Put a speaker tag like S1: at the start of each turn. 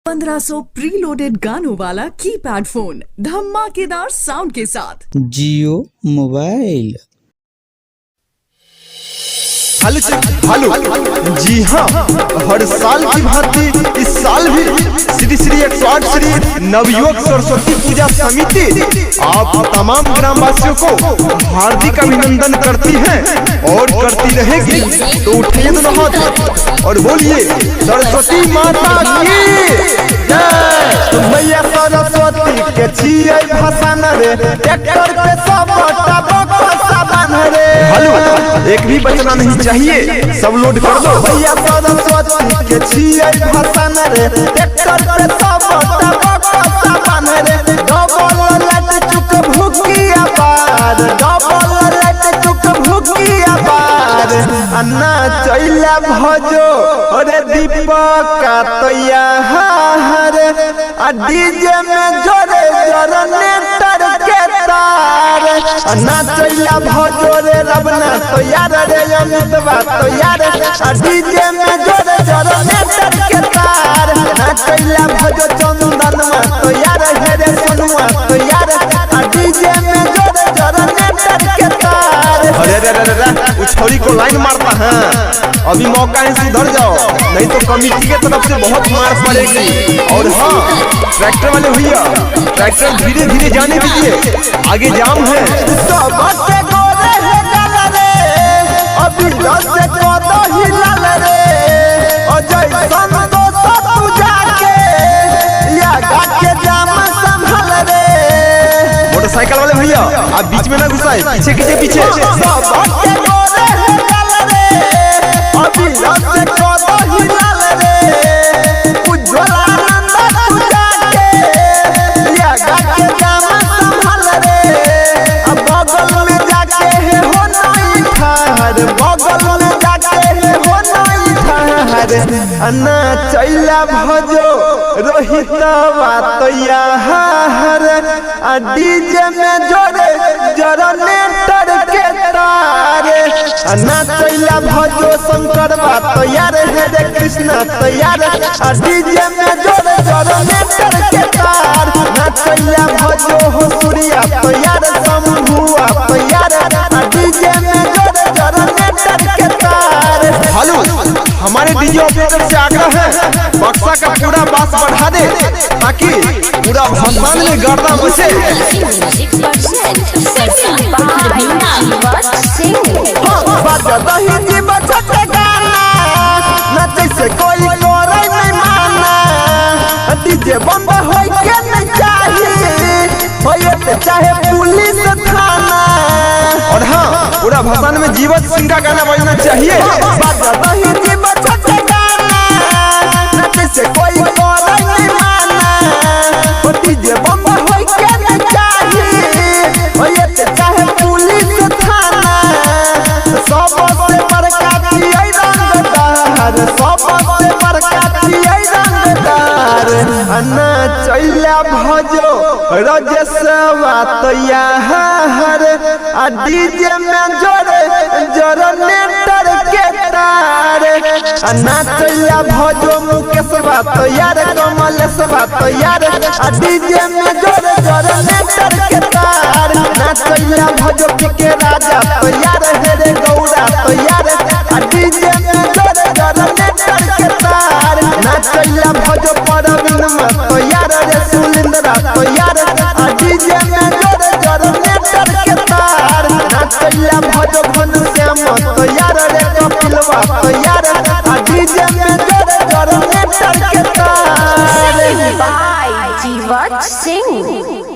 S1: 1500 preloaded गानों वाला keypad phone धमाकेदार साउंड के साथ
S2: जियो मोबाइल।
S3: हेलो जी हाँ, हर साल की भांति इस साल भी श्री श्री 108 श्री नवयुवक सरस्वती पूजा समिति आप तमाम ग्रामवासियों को हार्दिक अभिनंदन करती है और करती रहेगी। तो उठिए दोनों हाथ और बोलिए सरस्वती माता की जय। तो मैया सरस्वती के छिए भसान रे, ट्रैक्टर पे सब रे। हेलो, एक भी बचना नहीं चाहिए, सब लोड कर दो। भैया सरस्वती के छिए भसान रे, ट्रैक्टर पे सब रे। डबल लाइट चुक भूकिया बार, डबल लाइट चुक भूकिया बार। अन्ना चैला भजो अरे दीपक का तैया हरे, डीजे में जोरे जनरेटर के तार। अन्ना चैला भजो रे रबना तो यार रे अमितवा तो यार, डीजे में जोरे जनरेटर के तार। अन्ना चैला भजो चंदनवा तो यार हेरे सोनुआ तो यार, डीजे में जोरे जनरेटर के तार। अरे रे रे रे उछौरी को लाइन मारता है, अभी मौका है, सुधर जाओ नहीं तो कमिटी के तरफ से बहुत मार पड़ेगी। और हाँ, ट्रैक्टर वाले भैया ट्रैक्टर धीरे धीरे जाने दीजिए, आगे जाम है। अभी मोटरसाइकिल वाले भैया आप बीच में ना घुसाए, पीछे पीछे पीछे। अन्ना चैला भजो रोहितवा तैया हरे, डीजे में जोरे जनरेटर के तारे। अन्ना चैला भजो शंकरवा तैयार हेरे कृष्णा तैयार, डीजे में जोरे जनरेटर के तार। अन्ना चैला भजो हो सूर्या तैयार, शंभुआ तैयार, डीजे में जोरे जनरेटर के तार। हेलो, हमारे डीजे ऑपरेटर से आग्रह है बक्सा का पूरा बास बढ़ा दे ताकि पूरा भसान में गर्दा बचे। कोई करे नहीं माना, डीजे बंद होई के नहीं चाहिए, होए चाहे पुलिस थाना। और हाँ, पूरा भसान में जीवत सिंह का गाना बजना चाहिए। कोई करे नहीं माना, डीजे बंद होई के नहीं चाहिए, होए चाहे पुलिस थाना। सबसे बड़का छियै रंगदार, सबसे बड़का छियै रंगदार। अन्ना चैला भजो रजसवा तैया हरे, डीजे में जोरे जनरेटर के तार। अन्ना चैला भजो मुकेशवा तैयार, कमलेशवा तैयार, डीजे में जोरे जनरेटर के तार। अन्ना चैला भजो के राजा तैयार हेरे गौड़ा तैयार, डीजे में जोरे जनरेटर के तार। अन्ना चैला भजो परवीनमा तैयार रे सुलिंद्रा तैयार, डीजे में जोरे जनरेटर के तार। अन्ना चैला भजो घनश्याम तैयार रे कपिलवा तैयार, डीजे में जोरे जनरेटर के तार।
S4: जीवत सिंह।